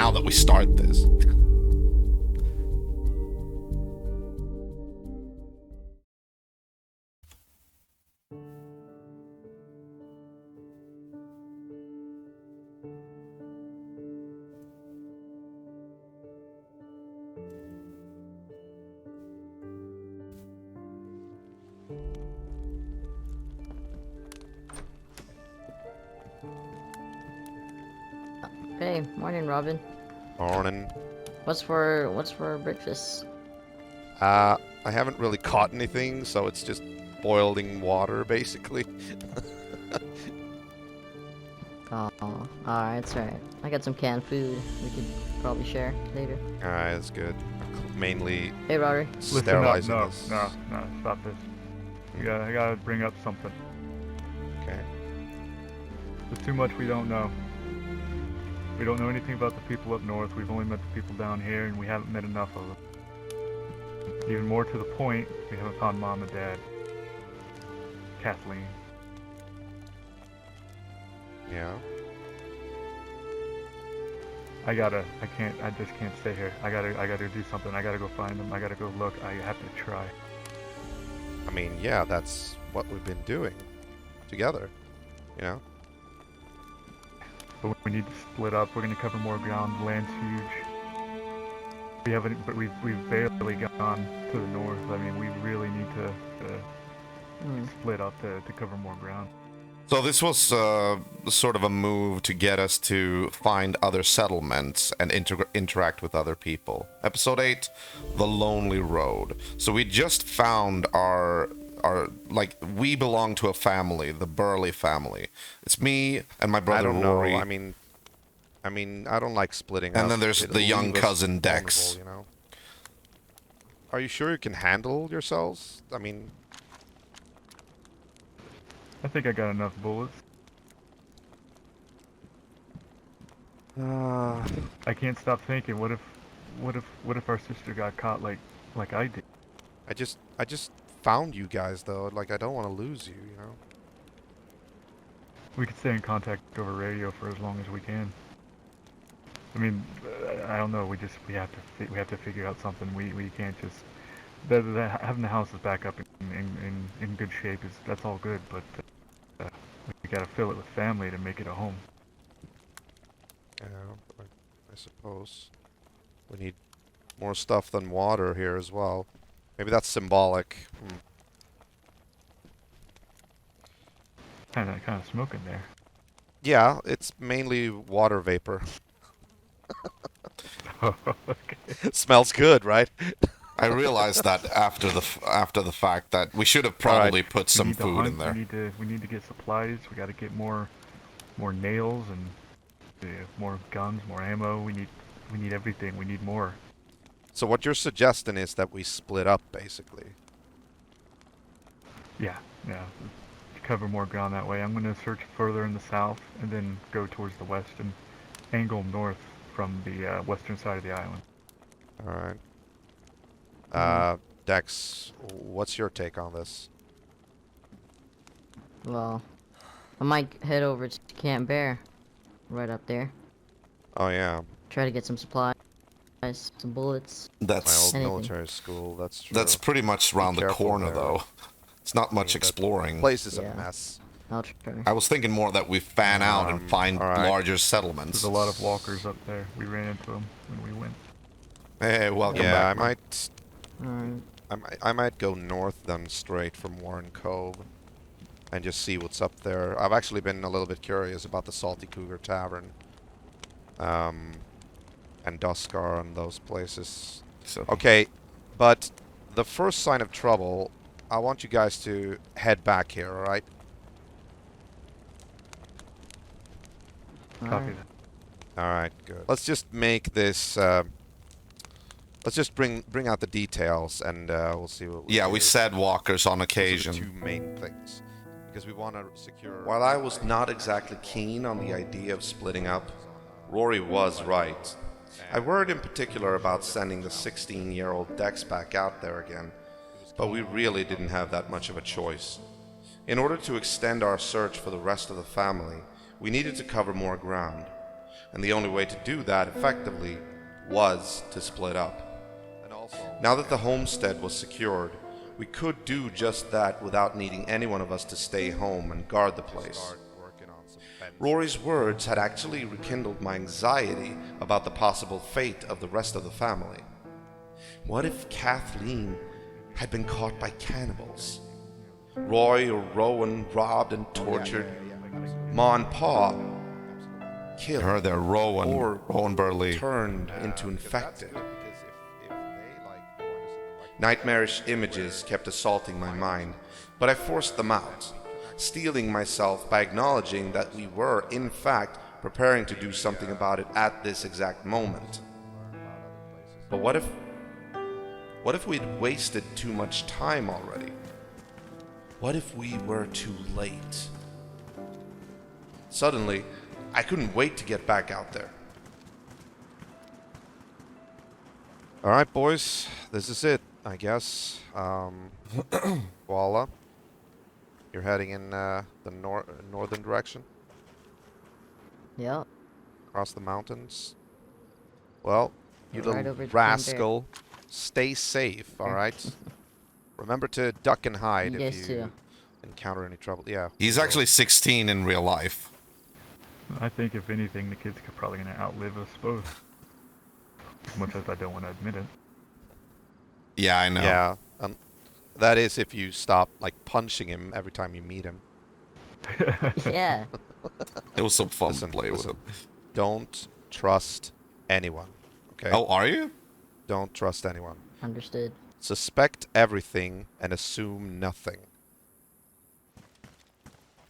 now that we start this. Hey, morning, Robin. Morning. What's for breakfast? I haven't really caught anything, so it's just boiling water, basically. Oh, alright, it's alright. I got some canned food we could probably share later. Alright, that's good. Mainly Hey, Rory. Listen up, sterilizing no, this. no, stop this. I gotta bring up something. Okay. There's too much we don't know. We don't know anything about the people up north. We've only met the people down here, and we haven't met enough of them. Even more to the point, we haven't found Mom and Dad. Kathleen. Yeah. I just can't stay here. I gotta do something. I gotta go find them. I gotta go look. I have to try. I mean, yeah, that's what we've been doing together, you know? But we need to split up. We're gonna cover more ground. The land's huge. We haven't, but we've barely gone to the north. I mean, we really need to split up to cover more ground. So this was sort of a move to get us to find other settlements and interact with other people. Episode 8, The Lonely Road. So we just found our like, we belong to a family, the Burley family. It's me and my brother Rory. I mean, I don't like splitting up. And then there's the young cousin Dex. You know? Are you sure you can handle yourselves? I mean, I think I got enough bullets. I can't stop thinking. What if our sister got caught like I did? I just found you guys though. Like, I don't want to lose you, you know. We could stay in contact over radio for as long as we can. I mean, I don't know. We have to figure out something. We can't just having the houses back up in good shape that's all good, but we gotta fill it with family to make it a home. Yeah, I suppose we need more stuff than water here as well. Maybe that's symbolic. Kind of smoking there. Yeah, it's mainly water vapor. Okay. Smells good, right? I realized that after the fact that we should have probably put some food in there. We need to get supplies. We got to get more nails and more guns, more ammo. We need everything. We need more. So what you're suggesting is that we split up, basically. Yeah. To cover more ground that way. I'm going to search further in the south and then go towards the west and angle north from the western side of the island. All right. Dex, what's your take on this? Well, I might head over to Camp Bear, right up there. Oh yeah. Try to get some supplies, some bullets. That's my old military school. That's true. That's pretty much around the corner, though. It's not much exploring. The place is a mess. I'll try. I was thinking more that we fan out and find larger settlements. There's a lot of walkers up there. We ran into them when we went. Hey, welcome back. Alright. I might go north then straight from Warren Cove and just see what's up there. I've actually been a little bit curious about the Salty Cougar Tavern and Duskar and those places. Okay, but the first sign of trouble, I want you guys to head back here, alright? Copy that. Alright, good. Let's just make this... let's just bring out the details, and we'll see what we do. We said walkers on occasion. Those are the two main things, because we want to secure... While I was not exactly keen on the idea of splitting up, Rory was right. I worried in particular about sending the 16-year-old Dex back out there again, but we really didn't have that much of a choice. In order to extend our search for the rest of the family, we needed to cover more ground. And the only way to do that effectively was to split up. Now that the homestead was secured, we could do just that without needing any one of us to stay home and guard the place. Rory's words had actually rekindled my anxiety about the possible fate of the rest of the family. What if Kathleen had been caught by cannibals? Roy or Rowan robbed and tortured, Ma and Pa killed, Her there, Rowan Burley. turned into infected. Nightmarish images kept assaulting my mind, but I forced them out, steeling myself by acknowledging that we were, in fact, preparing to do something about it at this exact moment. But what if we'd wasted too much time already? What if we were too late? Suddenly, I couldn't wait to get back out there. Alright, boys. This is it, I guess. Voila. You're heading in the northern direction? Yep. Across the mountains? Well, you Right little over to rascal. Stay safe, alright? Remember to duck and hide You if guys you too. encounter any trouble. Yeah. He's actually 16 in real life. I think if anything, the kids could probably gonna outlive us both. As much as I don't want to admit it. Yeah, I know. Yeah. That is if you stop, like, punching him every time you meet him. Yeah. It was so fun Listen, to play with listen. him. Don't trust anyone, okay? Oh, are you? Don't trust anyone. Understood. Suspect everything and assume nothing.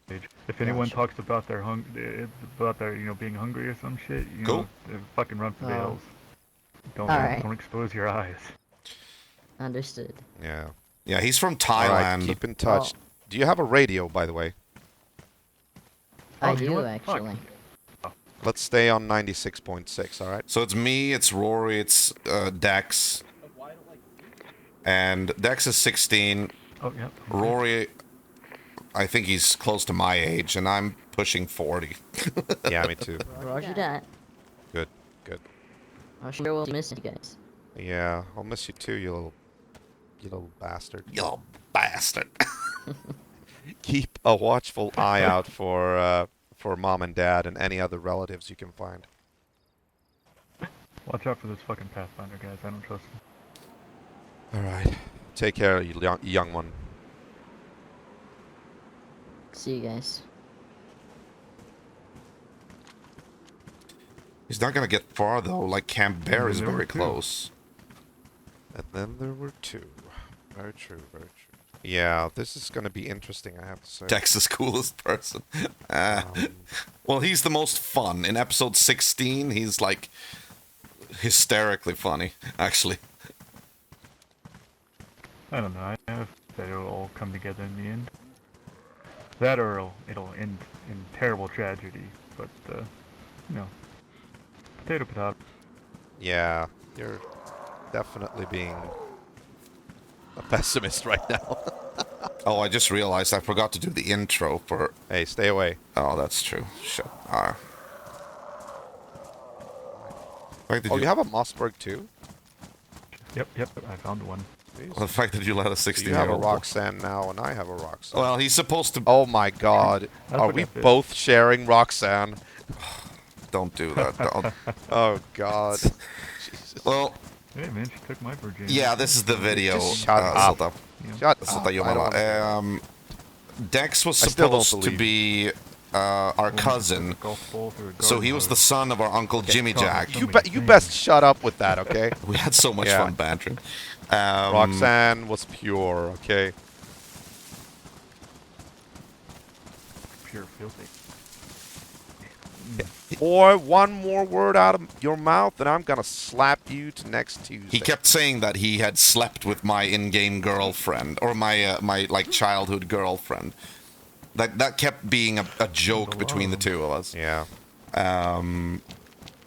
If anyone Gotcha. talks about their being hungry or some shit, you Cool. know, fucking run for the Oh. hills. Alright. Don't expose your eyes. Understood. Yeah. Yeah, he's from All right, Thailand. keep in touch. Oh. Do you have a radio, by the way? I Oh, you know do what? Fuck. actually. Let's stay on 96.6, all right? So it's me, it's Rory, it's Dex. And Dex is 16. Oh, yeah. Rory, I think he's close to my age, and I'm pushing 40. Yeah, me too. Roger that. Good, good. I sure will miss you guys. Yeah, I'll miss you too, you little bastard. You little bastard. Keep a watchful eye out for mom and dad and any other relatives you can find. Watch out for this fucking Pathfinder, guys. I don't trust him. All right. Take care, you young one. See you guys. He's not gonna get far, though. Like, Camp Bear is There were very two. close. And then there were two. Very true, very true. Yeah, this is gonna be interesting, I have to say. Dex is coolest person. Um, Well, he's the most fun. In episode 16, he's, like, hysterically funny, actually. I don't know. I have that it'll all come together in the end. That or it'll end in terrible tragedy. But potato potato. Yeah, you're definitely being a pessimist right now. Oh, I just realized I forgot to do the intro for... Hey, stay away. Oh, that's true. Shit. Alright. Fact that Oh, you have a Mossberg too? Yep. I found one. Well, the fact that you let a So you have a 16-year-old... Roxanne now, and I have a Roxanne. Well, he's supposed to... Oh my god. I Are we forgot this. both sharing Roxanne? Don't do that. Don't. Oh god. Jesus. Well, Hey man, she took my virginity. yeah, this is the video. Just shut up. Sota. You know? Shut Sota up. I don't Yomara. wanna- Dex was I still don't supposed to believe be our Woman cousin, took a golf ball through a so garden he was the hose. son of our uncle Jimmy Tom, Jack. so You, many you things. best shut up with that, okay? We had so much Yeah. fun bantering. Roxanne was pure, okay? Pure filthy. Boy, one more word out of your mouth and I'm gonna slap you to next Tuesday. He kept saying that he had slept with my in-game girlfriend, or my like childhood girlfriend. That kept being a joke between the two of us. Yeah.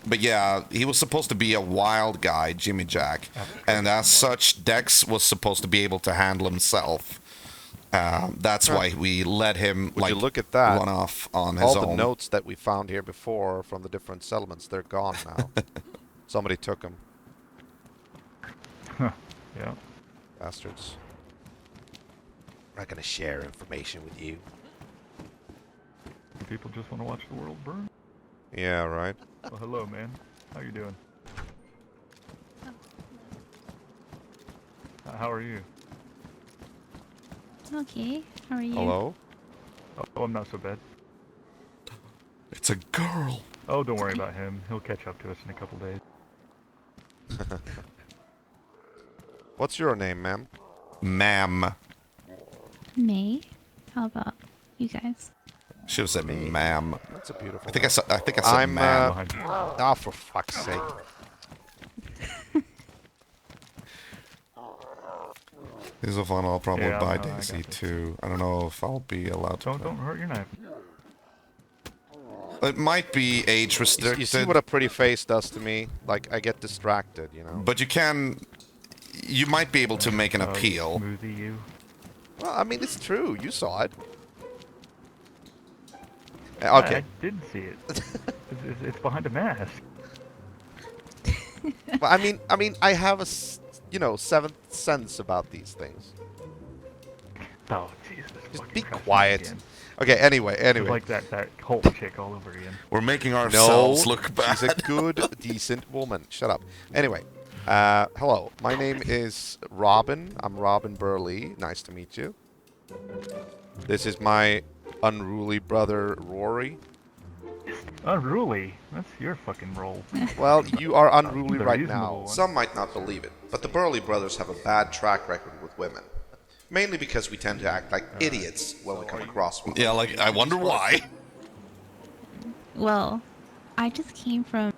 But yeah, he was supposed to be a wild guy, Jimmy Jack, and as such, Dex was supposed to be able to handle himself. That's why we let him Would you look at that? run off on his All the own. notes that we found here before from the different settlements, they're gone now. Somebody took them. Yeah. Bastards. I'm not gonna share information with you. People just want to watch the world burn. Yeah, right. Well, hello, man. How you doing? How are you? Okay, how are you? Hello? Oh, I'm not so bad. It's a girl. Oh, don't worry about him. He'll catch up to us in a couple days. What's your name, ma'am? Ma'am. May? How about you guys? Should have said ma'am. That's a beautiful I think I name. said. I think I said I'm, ma'am. Behind you. Ah, for fuck's sake. These will fun. I'll probably Yeah, buy no, I Daisy got this. too. I don't know if I'll be allowed to. Don't hurt your knife. It might be age restricted. You see what a pretty face does to me? Like, I get distracted, you know? But you can. You might be able to make an Oh, appeal. Smoothie you. Well, I mean, it's true. You saw it. I Okay. did see it. It's behind a mask. Well, I mean, I have a, seventh sense about these things. Oh, Jesus. Just fucking be Christ, quiet. again. Okay, anyway. It's like that Hulk chick all over again. We're making No, ourselves look bad. she's a good, decent woman. Shut up. Anyway, hello. My name is Robin. I'm Robin Burley. Nice to meet you. This is my unruly brother, Rory. Unruly. That's your fucking role. Well, you are unruly The right reasonable now. one. Some might not believe it, but the Burley brothers have a bad track record with women. Mainly because we tend to act like idiots when we come across one. Yeah, like, I wonder why. Well, I just came from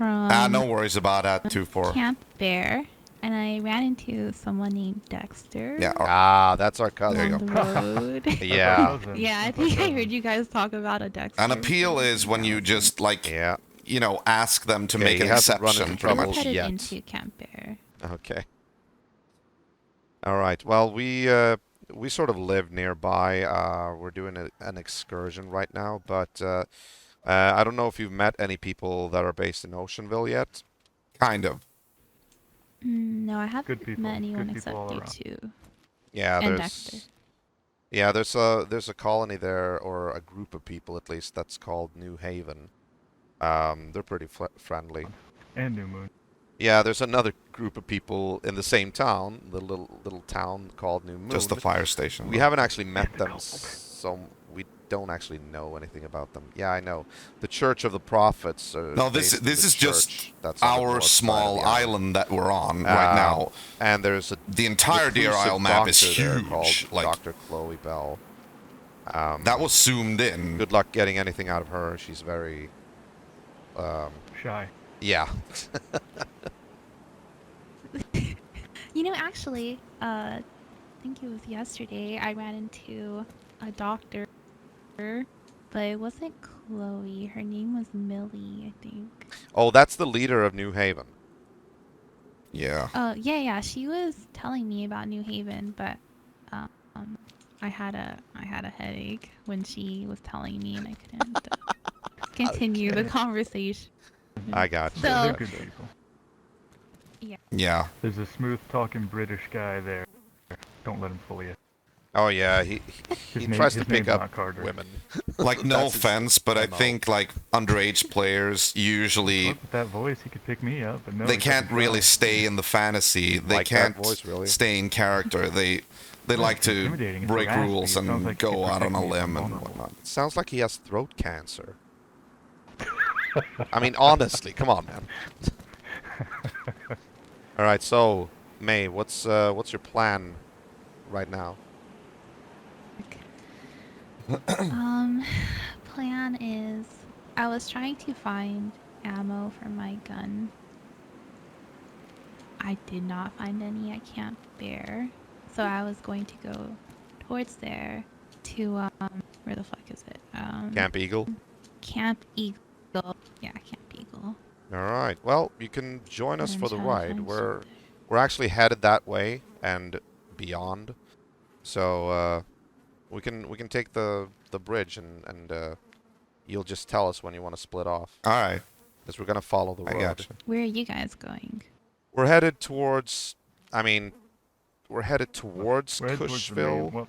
No worries about that, 2-4. Camp Bear, and I ran into someone named Dexter. Yeah, Ah, that's our cousin. There you on go. the road. Yeah. Yeah, I think I heard you guys talk about a Dexter. An appeal is when you just, like, Yeah. ask them to Yeah, make he an hasn't run exception, into pretty I trouble was much. headed yet. into Camp Bear. Okay. All right. Well, we sort of live nearby. We're doing an excursion right now, but I don't know if you've met any people that are based in Oceanville yet. Kind of. No, I haven't Good people. met anyone Good people all except you around. two. Yeah, And there's Dexter. yeah, there's a colony there, or a group of people at least, that's called New Haven. They're pretty friendly. And New Moon. Yeah, there's another group of people in the same town, the little town called New Moon. Just the fire station. We haven't actually met the them, cult. so we don't actually know anything about them. Yeah, I know. The Church of the Prophets. No, this is just that's on the our north side of small the island. island that we're on right now. And there's The entire Deer reclusive Isle map is doctor there huge. called Like, Dr. Chloe Bell. that was zoomed in. Good luck getting anything out of her. She's very, Shy. yeah. You know, actually, I think it was yesterday, I ran into a doctor, but it wasn't Chloe. Her name was Millie, I think. Oh, that's the leader of New Haven. Yeah. Yeah, she was telling me about New Haven, but I had a headache when she was telling me, and I couldn't continue the conversation. I got you. So- They're good people. Yeah. There's a smooth-talking British guy there. Don't let him fool you. Oh yeah, he tries to his pick name's up not Carter. women. Like, no That's his offense, but I MO. think, like, underage players usually... Look, with that voice, he could pick me up, but no. They he can't doesn't really try. stay in the fantasy. They Like that can't voice, really? stay in character. They like to intimidating. It's break raspy. rules It sounds and like you go could out on protect a me if limb I'm and vulnerable. whatnot. Sounds like he has throat cancer. I mean, honestly, come on, man. All right, so May, what's your plan right now? Plan is, I was trying to find ammo for my gun. I did not find any at Camp Bear, so I was going to go towards there to where the fuck is it? Camp Eagle. Camp Eagle. Yeah, Camp Eagle. All right. Well, you can join us I'm for the trying to ride. find We're something. actually headed that way, and beyond. So we can take the bridge and you'll just tell us when you want to split off. All right. Because we're gonna follow the I road. got you. Where are you guys going? We're headed towards. I mean, we're headed towards We're headed towards the main, Cushville. well,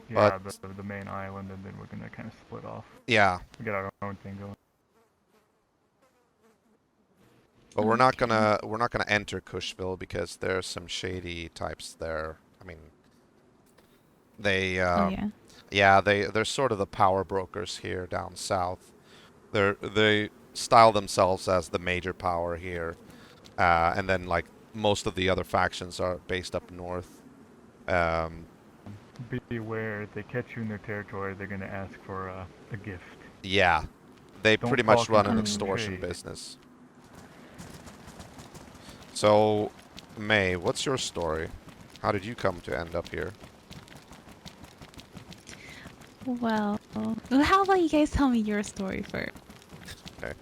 yeah, but- the main island, and then we're gonna kind of split off. Yeah, We got our own thing going. but we're not Okay. gonna enter Cushville because there's some shady types there. I mean, they Oh yeah. yeah, they're sort of the power brokers here down south. They style themselves as the major power here, and then like most of the other factions are based up north. Be aware, if they catch you in their territory, they're gonna ask for a gift. Yeah, they Don't pretty much talk run an into extortion shade. business. So, May, what's your story? How did you come to end up here? Well, how about you guys tell me your story first? Okay.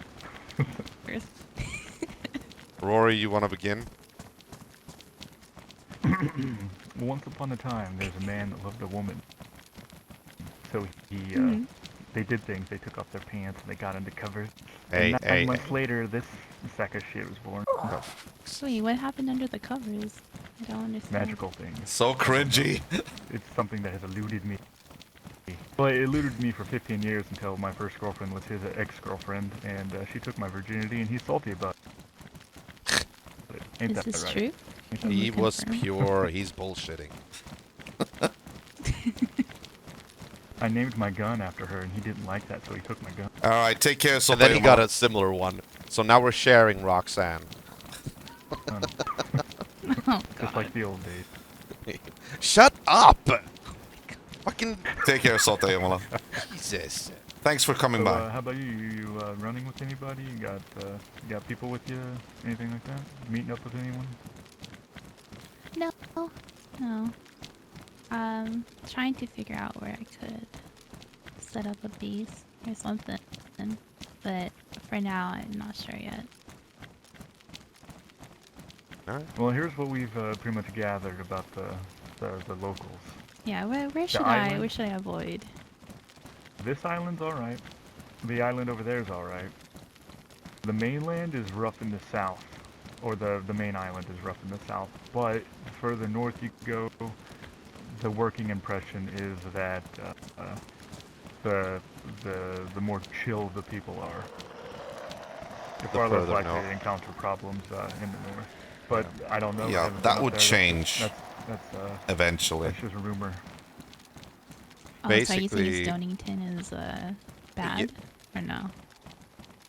First. Rory, you want to begin? Once upon a time, there's a man that loved a woman. So he, Mhm. they did things. They took off their pants and they got into covers. Hey, and 9 hey, months later, this sack of shit was born. Wait, what happened under the covers? I don't understand. Magical things. So cringy. It's something that has eluded me. Well, it eluded me for 15 years until my first girlfriend was his ex-girlfriend, and she took my virginity, and he's salty about it. Ain't Is that this right? true? Can he you was confirm? pure. He's bullshitting. I named my gun after her, and he didn't like that, so he took my gun. All right, take care. So And then he got a similar one. So now we're sharing Roxanne. Um, Oh just god. like the old days. Shut up! Fucking Take care, Sote Imola. Jesus. Thanks for coming So, by. how about you? You running with anybody? You got people with you? Anything like that? Meeting up with anyone? No. No. Trying to figure out where I could set up a base or something. But for now, I'm not sure yet. Alright. Well, here's what we've pretty much gathered about the locals. Yeah, where should island? where should I avoid? This island's alright. The island over there is alright. The mainland is rough in the south. Or the main island is rough in the south. But further north you go, the working impression is that the more chill the people are. You're The far less further likely north. to encounter problems in the north. But I don't know. I Yeah, haven't been that up would there. change That's eventually. just a rumor. Oh, so are you saying Basically- Stonington is bad or no?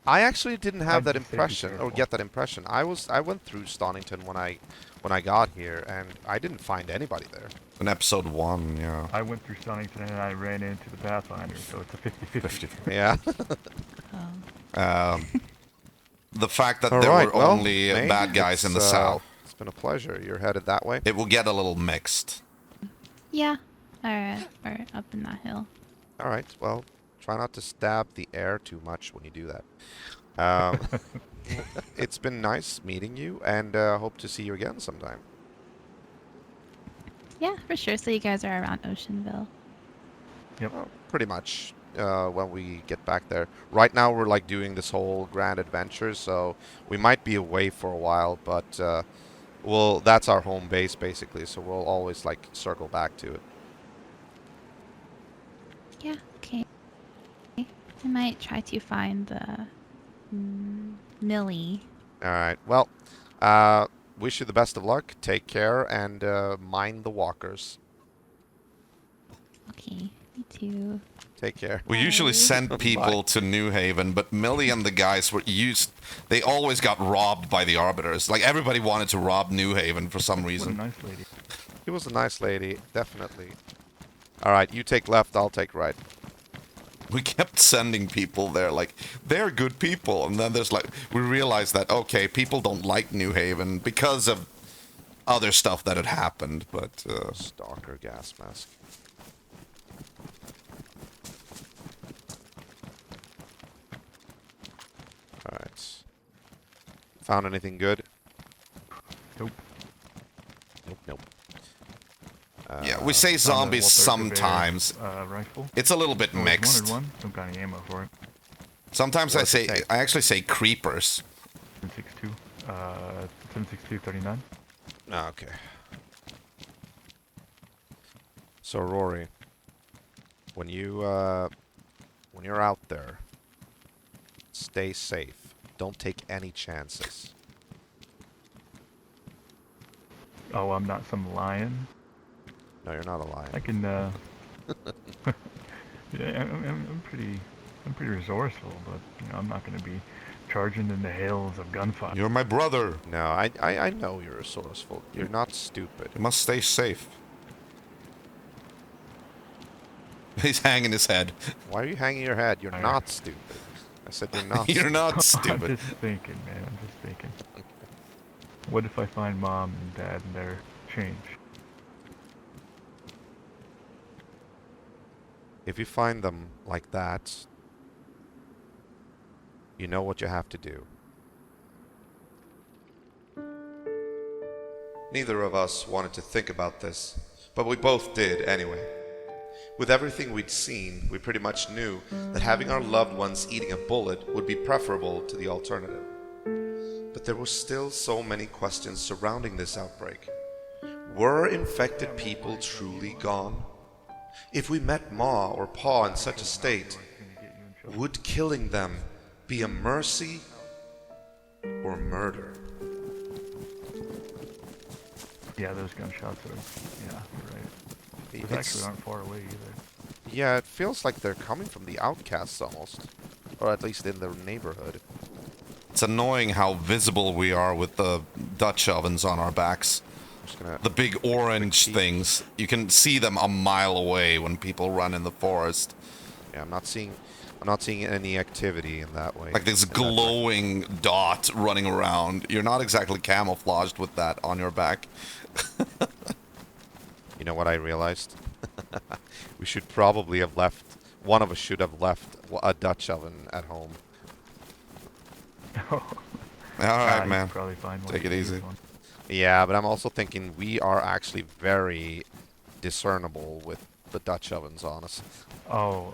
I actually didn't have I'd that just say be impression or careful. get that impression. I went through Stonington when I got here and I didn't find anybody there. In episode 1, yeah. I went through Stonington and I ran into the Pathfinder, so it's a 50-50. 50. Yeah. Oh. The fact that All there right, were well, only May, bad guys in the it's, south, It's been a pleasure. You're headed that way. it will get a little mixed. Yeah. Or up in that hill. All right. Well, try not to stab the air too much when you do that. Um, it's been nice meeting you, and hope to see you again sometime. Yeah, for sure. So you guys are around Oceanville. Yep. Well, pretty much when we get back there. Right now, we're like doing this whole grand adventure, so we might be away for a while, but that's our home base basically, so we'll always like circle back to it. Yeah. Okay. I might try to find the Millie. All right. Well, wish you the best of luck. Take care and mind the walkers. Okay. Me too. Take care. We usually Bye. send people to New Haven, but Millie and the guys were used. They always got robbed by the Arbiters. Like, everybody wanted to rob New Haven for some What a reason. nice lady. She was a nice lady, definitely. All right, you take left, I'll take right. We kept sending people there, like, they're good people. And then there's like, we realized that, okay, people don't like New Haven because of other stuff that had happened, but, Stalker gas mask. All right. Found anything good? Nope. Nope, nope. Yeah, we say Found a zombies Walter Gewehr, sometimes. Rifle. It's a little bit Always mixed. wanted one. Some kind of ammo for it. Sometimes What does it say? I actually say creepers. 762. 762 39. Ah, okay. So Rory, when you're out there, stay safe. Don't take any chances. Oh, I'm not some lion. No, you're not a lion. I can. Yeah, I'm pretty resourceful, but you know, I'm not going to be charging in the hails of gunfire. You're my brother. No, I know you're resourceful. You're not stupid. You must stay safe. He's hanging his head. Why are you hanging your head? You're not stupid. I said you're not. You're not I'm stupid. just thinking, man. I'm just thinking. What if I find mom and dad and their change? If you find them like that, you know what you have to do. Neither of us wanted to think about this, but we both did anyway. With everything we'd seen, we pretty much knew that having our loved ones eating a bullet would be preferable to the alternative. But there were still so many questions surrounding this outbreak. Were infected people truly gone? If we met Ma or Pa in such a state, would killing them be a mercy or murder? Yeah, those gunshots are. Yeah, you're right. Those It's- actually aren't far away either. Yeah, it feels like they're coming from the outcasts almost. Or at least in their neighborhood. It's annoying how visible we are with the Dutch ovens on our backs. I'm just gonna... The big orange things. You can see them a mile away when people run in the forest. Yeah, I'm not seeing any activity in that way. Like this in that direction. glowing dot running around. You're not exactly camouflaged with that on your back. You know what I realized? We should probably have left... One of us should have left a Dutch oven at home. All right, you man. could probably find one Take it to use easy. one. Yeah, but I'm also thinking we are actually very discernible with the Dutch ovens on us. Oh.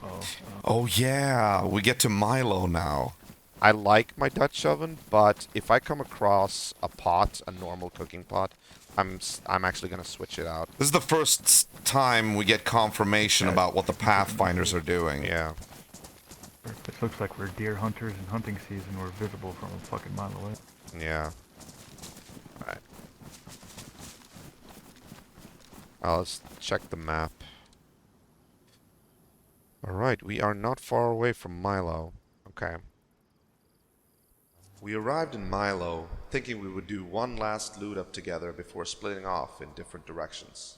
Oh yeah, we get to Milo now. I like my Dutch oven, but if I come across a pot, a normal cooking pot, I'm actually gonna switch it out. This is the first time we get confirmation Yeah. about what the Pathfinders are doing. Yeah. This looks like we're deer hunters in hunting season. We're visible from a fucking mile away. Yeah. Alright. Let's check the map. Alright, we are not far away from Milo. Okay. We arrived in Milo thinking we would do one last loot up together before splitting off in different directions.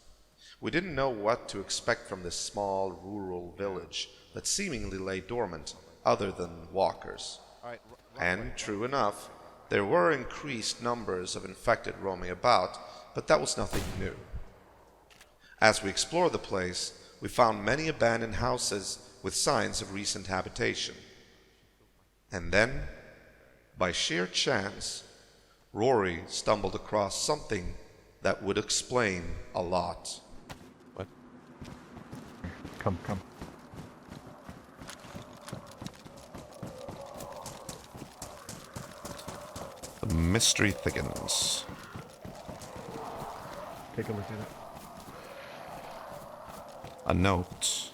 We didn't know what to expect from this small rural village that seemingly lay dormant other than walkers. And true enough, there were increased numbers of infected roaming about, but that was nothing new. As we explored the place, we found many abandoned houses with signs of recent habitation. And then, by sheer chance, Rory stumbled across something that would explain a lot. What? Come. The mystery thickens. Take a look at it. A note.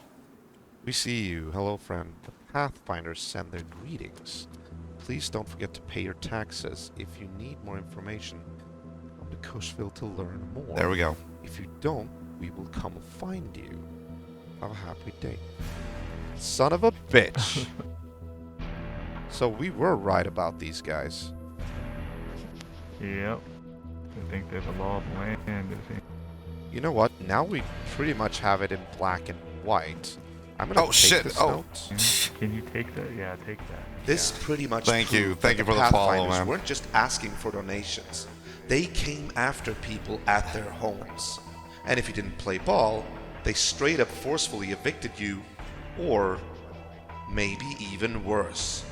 We see you. Hello, friend. The Pathfinders send their greetings. Please don't forget to pay your taxes. If you need more information, come to Cushville to learn more. There we go. If you don't, we will come find you. Have a happy day. Son of a bitch. So we were right about these guys. Yep. I think there's a law of the land, is he? You know what? Now we pretty much have it in black and white. I'm gonna Oh, take shit. this Oh. note. Can you take that? Yeah, take that. This pretty much Thank you. proved Thank that you for the follow, Pathfinders man. weren't just asking for donations. They came after people at their homes. And if you didn't play ball, they straight up forcefully evicted you, or maybe even worse.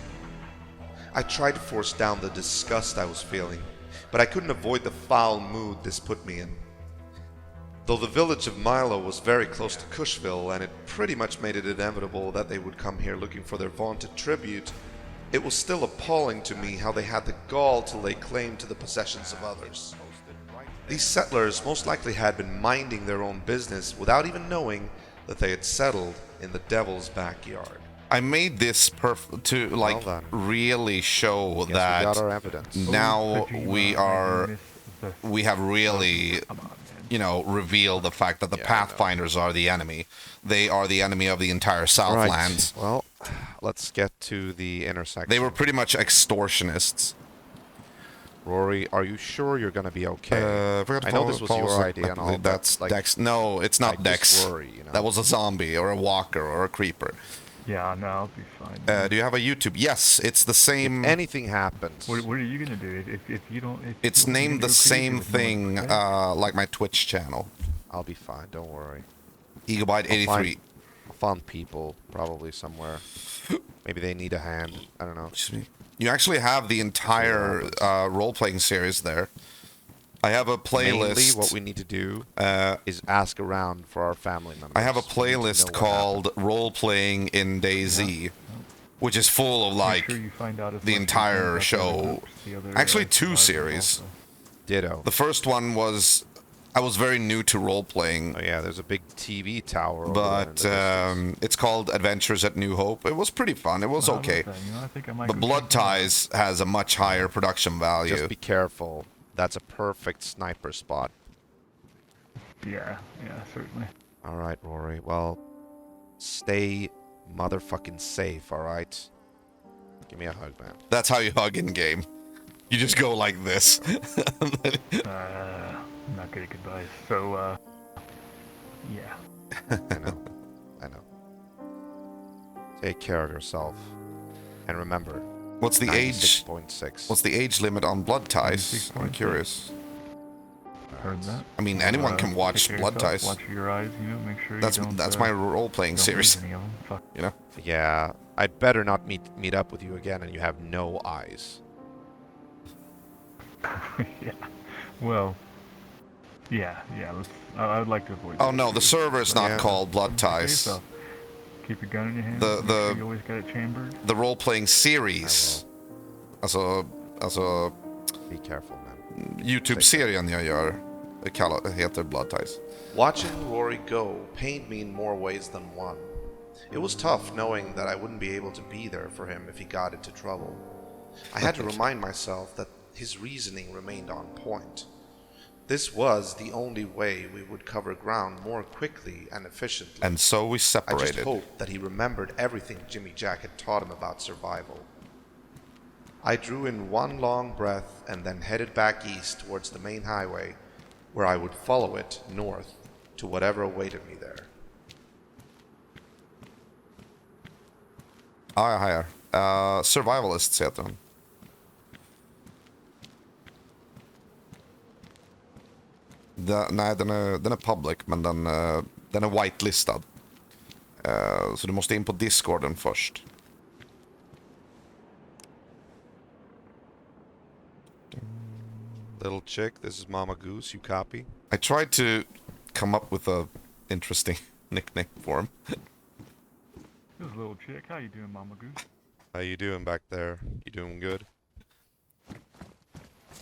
I tried to force down the disgust I was feeling, but I couldn't avoid the foul mood this put me in. Though the village of Milo was very close to Cushville, and it pretty much made it inevitable that they would come here looking for their vaunted tribute, it was still appalling to me how they had the gall to lay claim to the possessions of others. These settlers most likely had been minding their own business without even knowing that they had settled in the devil's backyard. I made this to like Well done. really show Guess we that got our evidence. now Kojima, we I are missed the- we have really Come on, man. you know revealed the fact that the Yeah, I know. Pathfinders are the enemy. They are the enemy of the entire Southlands. Right. Well, let's get to the intersection. They were pretty much extortionists. Rory, are you sure you're going to be okay? Forgot to I know follow- this was follow your the- idea and all, but, That's like, Dex. No, it's I not Dex. just worry, you know? That was a zombie or a walker or a creeper. Yeah, no, I'll be fine. Do you have a YouTube? Yes, it's the same. If anything happens, What are you gonna do if you don't? If It's you're named gonna the go crazy same with no thing respect? like my Twitch channel. I'll be fine. Don't worry. Gigabyte 83. I'll find people probably somewhere. Maybe they need a hand. I don't know. Excuse me. You actually have the entire role-playing series there. I have a playlist. Mainly, what we need to do is ask around for our family members. I have a We need to know playlist what called Role-Playing in DayZ, which is full of Make like sure you find out as the much as you entire can about the show. other groups, the other, Actually, two survivors series. also. happened. Ditto. The first one was I was very new to role-playing. Oh yeah, there's a big TV tower. over there in the But distance. it's called Adventures at New Hope. It was pretty fun. It was Oh, I love okay. that. You know, I think I might But go Blood check that out. Ties has a much higher production value. Just be careful. That's a perfect sniper spot. Yeah, certainly. All right, Rory. Well, stay motherfucking safe. All right. Give me a hug, man. That's how you hug in game. You just go like this. I'm not good at goodbyes. So, yeah. I know. I know. Take care of yourself. And remember, What's the age? 96.6. What's the age limit on Blood Ties? I'm 96.6. curious. Heard that. I mean, anyone can watch take care of Blood yourself, Ties. Watch your eyes, you know, make sure That's you don't. that's my role-playing don't series. lose any of 'em. Fuck. You know. Yeah, I'd better not meet up with you again and you have no eyes. Yeah. Well. Yeah. Let's. I would like to avoid. Oh that no, the too. server is not Yeah. called Blood Take care of Ties. yourself. Keep your gun in your hand. The- make the- sure you always got it chambered. The role-playing series. Alltså Be careful, man. YouTube-serien jag gör heter Blood Ties. Watching Rory go pained me in more ways than one. It was tough knowing that I wouldn't be able to be there for him if he got into trouble. I had to remind myself that his reasoning remained on point. This was the only way we would cover ground more quickly and efficiently. And so we I just separated. hoped that he remembered everything Jimmy Jack had taught him about survival. I drew in one long breath and then headed back east towards the main highway, where I would follow it north to whatever awaited me there. Ja, här. Survivalists heter den. Nej, den är public, men den är whitelistad. Så du måste in på Discorden först. Little chick, this is Mama Goose, you copy? I tried to come up with a interesting nickname for him. This little chick, how you doing, Mama Goose? How you doing back there? You doing good?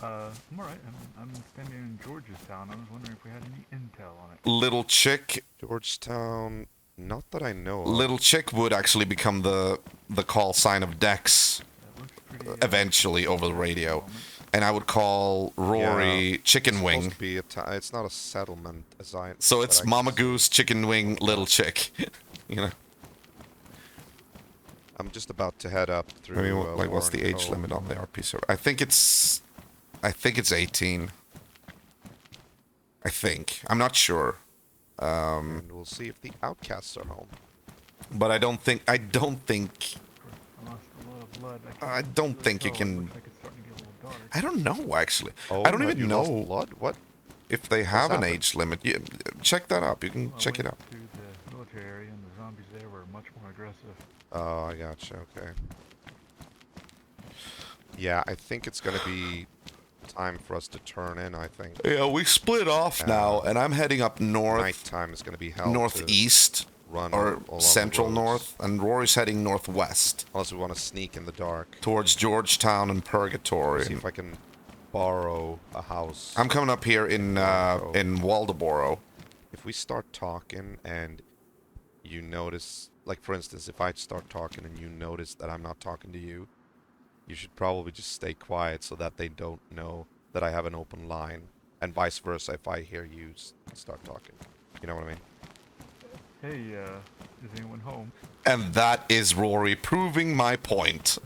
I'm alright. I'm standing in Georgetown. I was wondering if we had any intel on it. Little Chick. Georgetown, not that I know of. Little Chick would actually become the call sign of Dex That looks pretty. eventually over the radio. And I would call Rory Yeah, Chicken it's Wing. supposed to be it's not a settlement, as I. So that it's I Mama can see. Goose, Chicken Wing, Little Chick. You know? I'm just about to head up through. I mean, like, what's the Warren age Cove. limit on the RP server? I think it's 18. I think. I'm not sure. And we'll see if the outcasts are home. But I don't think. I lost a lot of blood. I can't don't really think you tell. It can- looks like it's starting to get a little dark. I don't know actually. Oh, I don't have even you know lost blood. What? if they have an happened? age limit. Yeah, check that up. You can Well, I check it went out. to the military area, and the zombies there were much more aggressive. Oh, I gotcha. Okay. Yeah, I think it's gonna be time for us to turn in, I think. Yeah, we split off now, and I'm heading up north, Nighttime is going to be hell to northeast, run or along the central roads. north, and Rory's heading northwest Unless we want to sneak in the dark. towards Georgetown and Purgatory. See if I can borrow a house. I'm coming up here in Waldoboro. If we start talking and you notice, like for instance, if I start talking and you notice that I'm not talking to you, you should probably just stay quiet so that they don't know that I have an open line, and vice versa if I hear you start talking. You know what I mean? Hey, is anyone home? And that is Rory proving my point.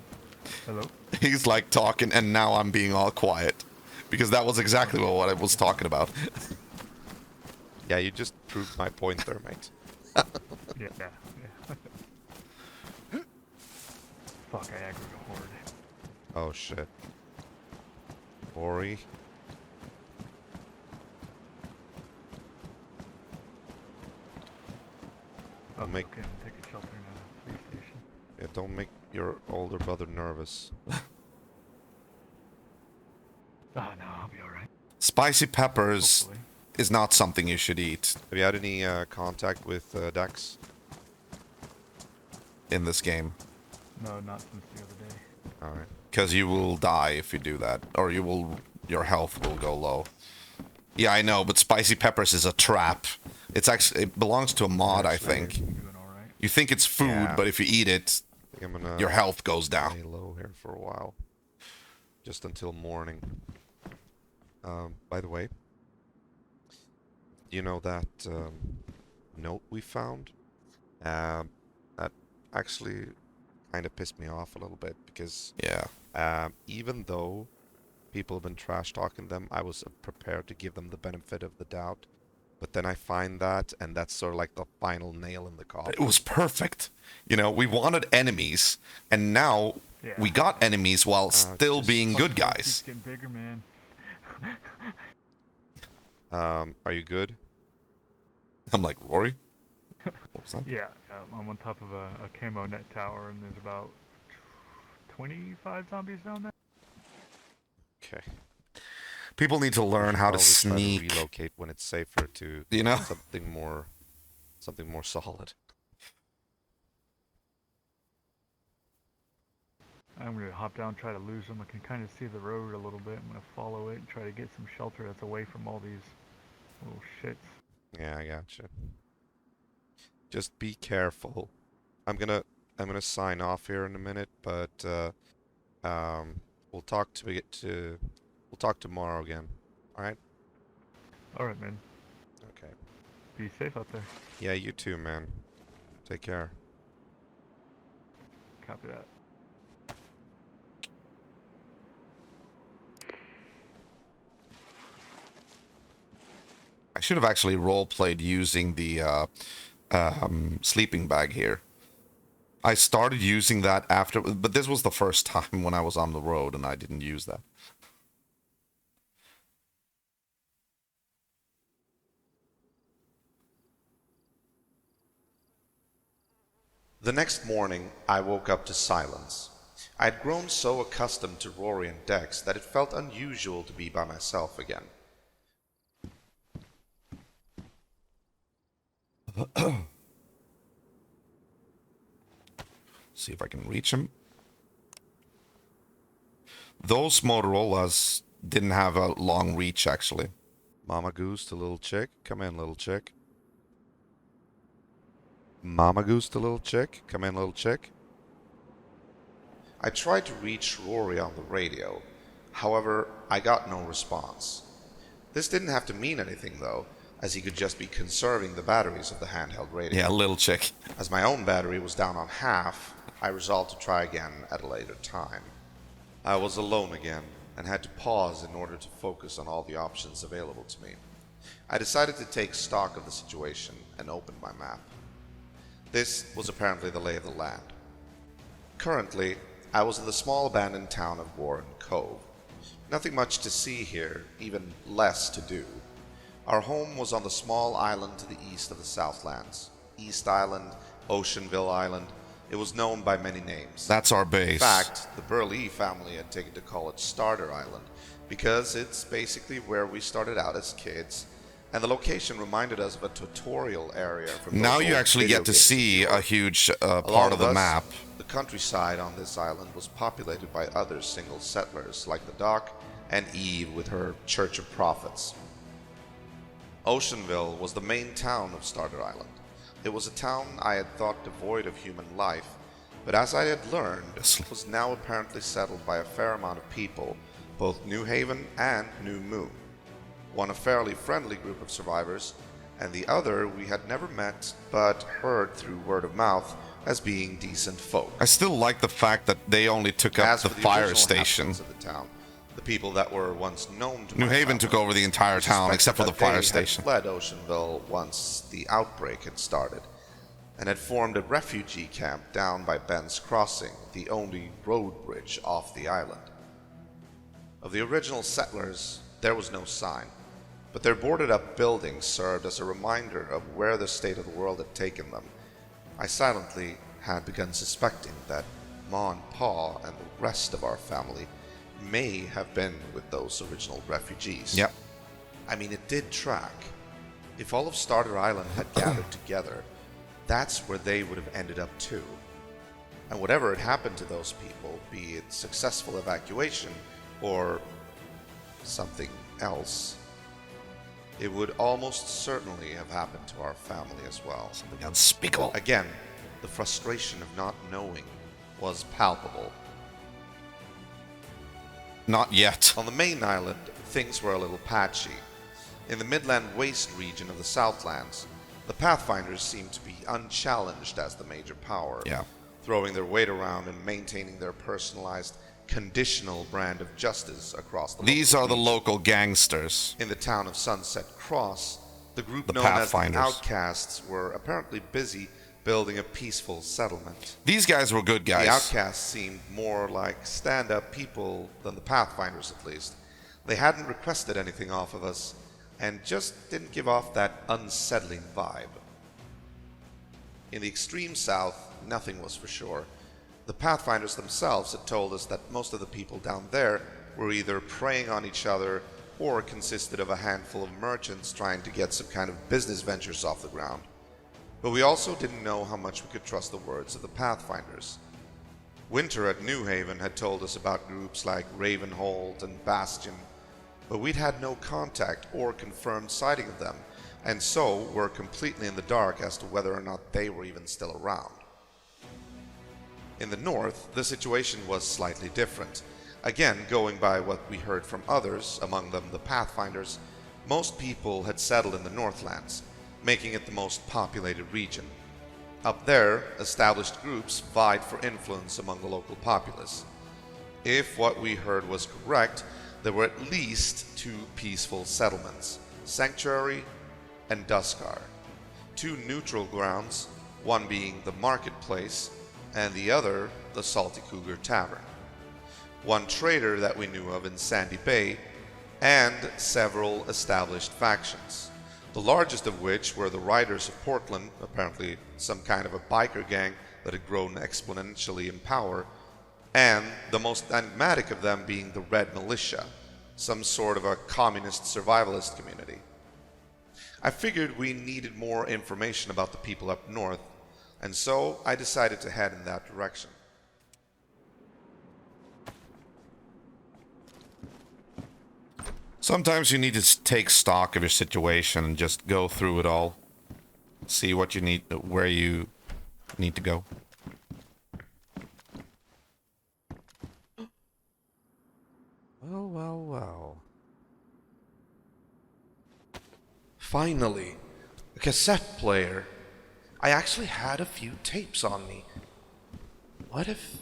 Hello? He's like talking, and now I'm being all quiet. Because that was exactly what I was talking about. Yeah, you just proved my point there, mate. Yeah. Fuck, I aggroed a horde. Oh shit. Rory. Oh, Make- okay, I'm taking shelter in a police station. Yeah, don't make your older brother nervous. Oh, no, I'll be alright. Spicy peppers Hopefully. is not something you should eat Have you had any contact with Dex? in this game. No, not since the other day. Alright. Because you will die if you do that. Or your health will go low. Yeah, I know, but spicy peppers is a trap. It belongs to a mod, I think. I'm doing alright. You think it's food, Yeah. but if you eat it, I think I'm gonna your health goes lay down. low here for a while. Just until morning. By the way, you know that note we found? That actually kind of pissed me off a little bit because Yeah. even though people have been trash talking them, I was prepared to give them the benefit of the doubt. But then I find that, and that's sort of like the final nail in the coffin. It was perfect. You know, we wanted enemies, and now Yeah. we got enemies while still just- being good Keeps guys. getting bigger, man. Are you good? I'm like, Rory? What was that? Yeah, I'm on top of a camo net tower, and there's about 25 zombies down there. Okay. People need to learn how to Always try sneak. relocate when it's safer to You know? something more solid. I'm gonna hop down, try to lose them. I can kind of see the road a little bit. I'm gonna follow it and try to get some shelter that's away from all these little shits. Yeah, I gotcha. Just be careful. I'm gonna sign off here in a minute, but we'll talk tomorrow again. All right? All right, man. Okay. Be safe out there. Yeah, you too, man. Take care. Copy that. I should have actually role-played using the sleeping bag here. I started using that after, but this was the first time when I was on the road and I didn't use that. The next morning, I woke up to silence. I had grown so accustomed to Rory and Dex that it felt unusual to be by myself again. See if I can reach him. Those Motorola's didn't have a long reach, actually. Mama Goose to little chick. Come in, little chick. Mama Goose to little chick. Come in, little chick. I tried to reach Rory on the radio. However, I got no response. This didn't have to mean anything, though, as he could just be conserving the batteries of the handheld radio. Yeah, little chick. As my own battery was down on half, I resolved to try again at a later time. I was alone again, and had to pause in order to focus on all the options available to me. I decided to take stock of the situation and opened my map. This was apparently the lay of the land. Currently, I was in the small abandoned town of Warren Cove. Nothing much to see here, even less to do. Our home was on the small island to the east of the Southlands. East Island, Oceanville Island. It was known by many names. That's our In base. fact, the Burleigh family had taken to call it Starter Island because it's basically where we started out as kids, and the location reminded us of a tutorial area from Now those you old actually video get to games, if see you a will. huge Along part of with the us, map. the countryside on this island was populated by other single settlers, like the Doc and Eve with her Church of Prophets. Oceanville was the main town of Starter Island. It was a town I had thought devoid of human life, but as I had learned, it was now apparently settled by a fair amount of people, both New Haven and New Moon. One a fairly friendly group of survivors, and the other we had never met but heard through word of mouth as being decent folk. I still like the fact that they only took up As the for fire original station. inhabitants of the town, the people that were once known to New my Haven family, took over the entire we town suspected except for the that fire they station. had fled Oceanville once the outbreak had started, and had formed a refugee camp down by Ben's Crossing, the only road bridge off the island. Of the original settlers, there was no sign, but their boarded-up buildings served as a reminder of where the state of the world had taken them. I silently had begun suspecting that Ma and Pa and the rest of our family may have been with those original refugees. Yep. I mean, it did track. If all of Starter Island had gathered together, that's where they would have ended up too. And whatever had happened to those people, be it successful evacuation or something else, it would almost certainly have happened to our family as well. Something unspeakable. Again, the frustration of not knowing was palpable. Not yet. On the main island, things were a little patchy. In the Midland Waste region of the Southlands, the Pathfinders seemed to be unchallenged as the major power, Yeah. throwing their weight around and maintaining their personalized, conditional brand of justice across the These local are the region. local gangsters. In the town of Sunset Cross, the group The known as the Pathfinders. Outcasts were apparently busy building a peaceful settlement. These guys were good The guys. Outcasts seemed more like stand-up people than the Pathfinders, at least. They hadn't requested anything off of us, and just didn't give off that unsettling vibe. In the extreme south, nothing was for sure. The Pathfinders themselves had told us that most of the people down there were either preying on each other or consisted of a handful of merchants trying to get some kind of business ventures off the ground. But we also didn't know how much we could trust the words of the Pathfinders. Winter at New Haven had told us about groups like Ravenhold and Bastion, but we'd had no contact or confirmed sighting of them, and so were completely in the dark as to whether or not they were even still around. In the north, the situation was slightly different. Again, going by what we heard from others, among them the Pathfinders, most people had settled in the Northlands, making it the most populated region. Up there, established groups vied for influence among the local populace. If what we heard was correct, there were at least 2 peaceful settlements, Sanctuary and Duskar. 2 neutral grounds, one being the marketplace, and the other the Salty Cougar Tavern. 1 trader that we knew of in Sandy Bay, and several established factions, the largest of which were the Riders of Portland, apparently some kind of a biker gang that had grown exponentially in power, and the most enigmatic of them being the Red Militia, some sort of a communist survivalist community. I figured we needed more information about the people up north, and so I decided to head in that direction. Sometimes you need to take stock of your situation and just go through it all. See what you need, where you need to go. Well, well, well. Finally, a cassette player. I actually had a few tapes on me. What if...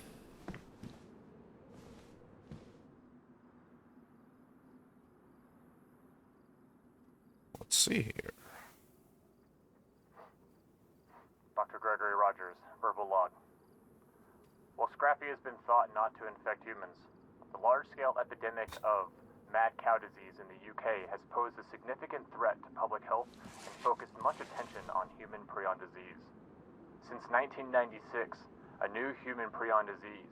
Let's see here. Dr. Gregory Rogers, verbal log. While Scrappy has been thought not to infect humans, the large-scale epidemic of mad cow disease in the UK has posed a significant threat to public health and focused much attention on human prion disease. Since 1996, a new human prion disease,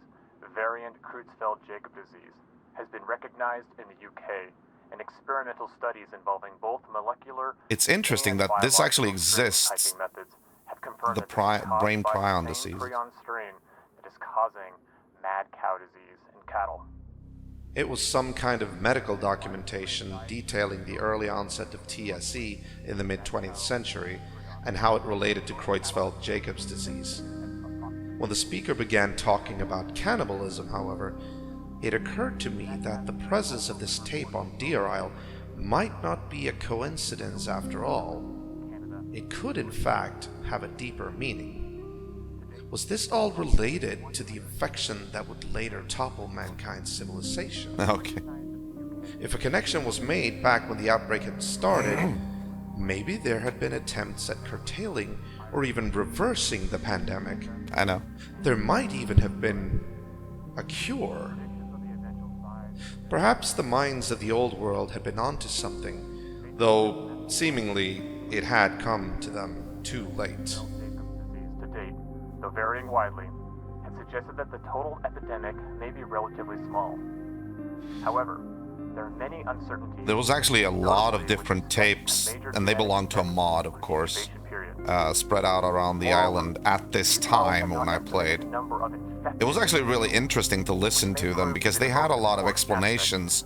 variant Creutzfeldt-Jakob disease, has been recognized in the UK, and experimental studies involving both molecular It's interesting and that this actually biological strain exists, typing methods have confirmed the that this is caused brain by prion the same disease. prion strain that is causing mad cow disease in cattle. It was some kind of medical documentation detailing the early onset of TSE in the mid-20th century and how it related to Creutzfeldt-Jacobs disease. When the speaker began talking about cannibalism, however, it occurred to me that the presence of this tape on Deer Isle might not be a coincidence after all. It could, in fact, have a deeper meaning. Was this all related to the infection that would later topple mankind's civilization? Okay. If a connection was made back when the outbreak had started, maybe there had been attempts at curtailing or even reversing the pandemic. I know. There might even have been a cure. Perhaps the minds of the old world had been onto something, though seemingly it had come to them too late. Disease to date, though varying widely, have suggested that the total epidemic may be relatively small. However, there are many uncertainties. There was actually a lot of different tapes, and they belong to a mod, of course, spread out around the island at this time when I played. It was actually really interesting to listen to them because they had a lot of explanations,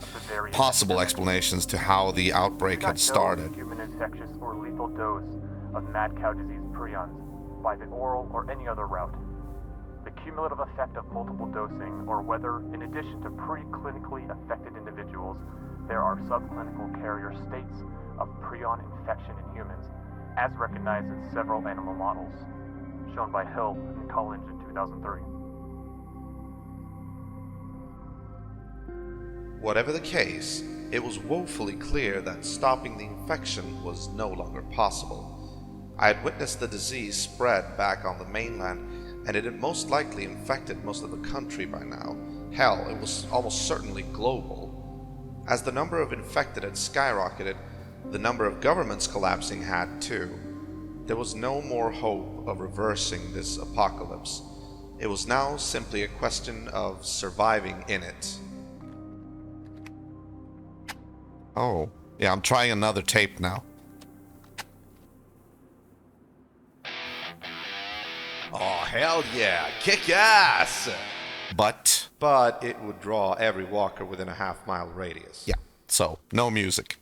possible explanations to how the outbreak had started. Human infectious or lethal dose of mad cow disease prions by the oral or any other route. The cumulative effect of multiple dosing, or whether, in addition to pre-clinically affected individuals, there are subclinical carrier states of prion infection in humans, as recognized in several animal models, shown by Hill and Collins in 2003. Whatever the case, it was woefully clear that stopping the infection was no longer possible. I had witnessed the disease spread back on the mainland, and it had most likely infected most of the country by now. Hell, it was almost certainly global. As the number of infected had skyrocketed, the number of governments collapsing had too. There was no more hope of reversing this apocalypse. It was now simply a question of surviving in it. Oh, yeah, I'm trying another tape now. Oh, hell yeah, kick ass! But, But it would draw every walker within a half-mile radius. yeah, so, no music.